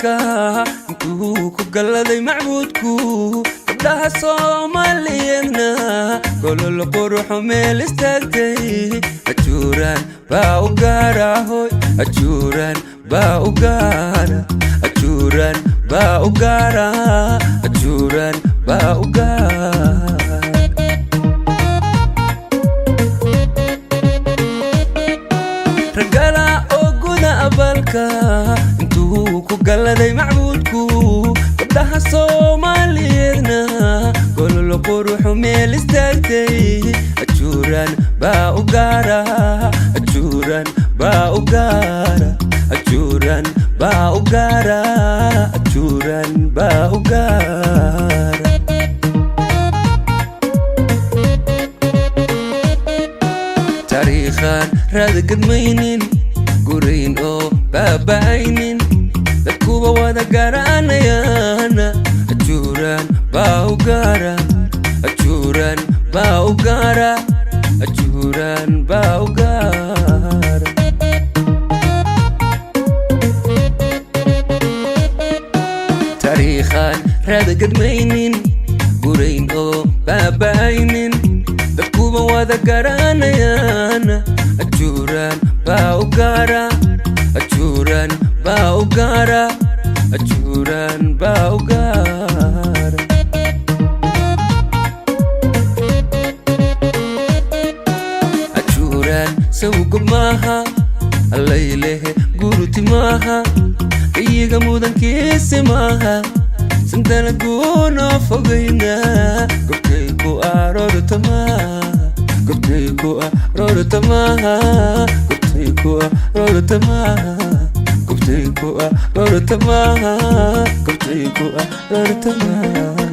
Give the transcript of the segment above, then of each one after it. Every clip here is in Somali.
balka intuu ku galaday macbuudku gabdhaha Soomaaliyeedna golol quruxo meel istaagtay ajuuraan baa u gaara hoy ajuuraan baa u gaara ajuuraan baa u gaara ajuuraan baa u gaara ragala oo guda balka intuu ku galaday macbuudku gabdhaha Soomaaliyeedna golol quruxo meel istaagtay ajuuraan baa u gaara ajuuraan baa u gaara ajuuraan baa u gaara ajuuraan baa u gaara taariikhan raad gadmaynin gurayn oo baaba'aynin dadkuba wada garanayaan ajuuraan baa u gaara ajuuraan baa u gaara ajuuraan baa u gaara taariikhan raad gadmaynin gurayn oo baaba'aynin dadkuba wada garanayaan ajuuraan baa u gaara ajuuraan baa u gaara ajuuraan baa u gaara ajuuraan sawga maaha allaylehe guruti maaha iyaga mudankiisi maaha sandala guunoo fogayna gobtay ku aroorta maaha gobtay ku aroorta maaha gobtay ku aroorta maaha gobtay ku aroorta maaha gobtay ku aroorta maaha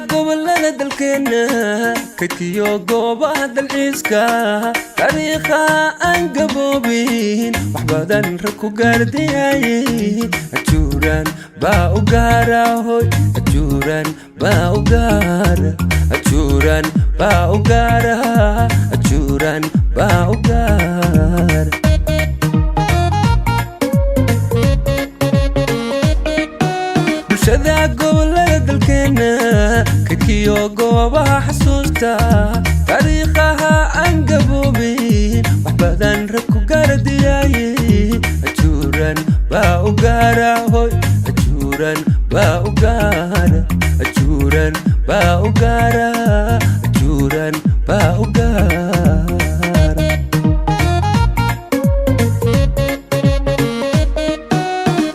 gobolada dalkeena katiyo goobaha dalxiiska taariikha aan gaboobin wax badan rag ku gaardiyay ajuuraan baa u gaara hoy ajuuraan baa u gaara ajuuraan baa u gaara ajuuraan baa u gaara bulshada gobolada dalkeena katiyo goobaha xasuusta taariikhaha aan gaboobin wax badan rag ku gaardiyay ajuuraan baa u gaara hoy ajuuraan baa u gaara ajuuraan baa u gaara ajuuraan baa u gaara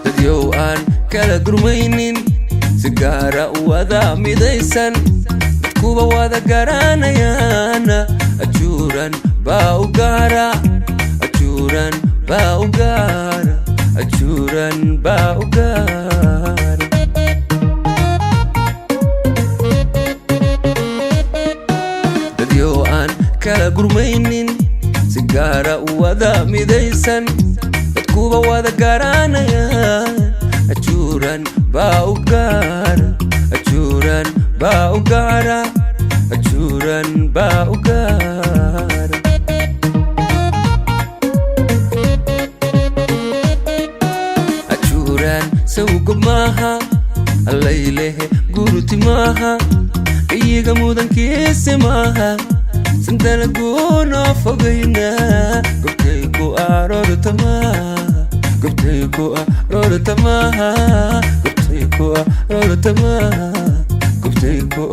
dadyow aan kala gurmaynin si gaara u wada midaysan dadkuba wada garanayaan ajuuraan baa u gaara ajuuraan baa u gaara ajuuraan baa u gaara dadyow aan kala gurmaynin si gaara u wada midaysan dadkuba wada garanayaan ajuuraan baa u gaara ajuuraan baa u gaara ajuuraan baa u gaara ajuuraan sawga maaha allaylehe guruti maaha iyaga mudankiisi maaha sandala guunoo fogayna gobtay ku aroorta maaha gobtay ku aroorta maaha gobtay ku aroorta maaha gobtay ku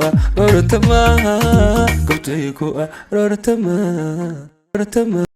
aroorta maaha gobtay ku aroorta maaha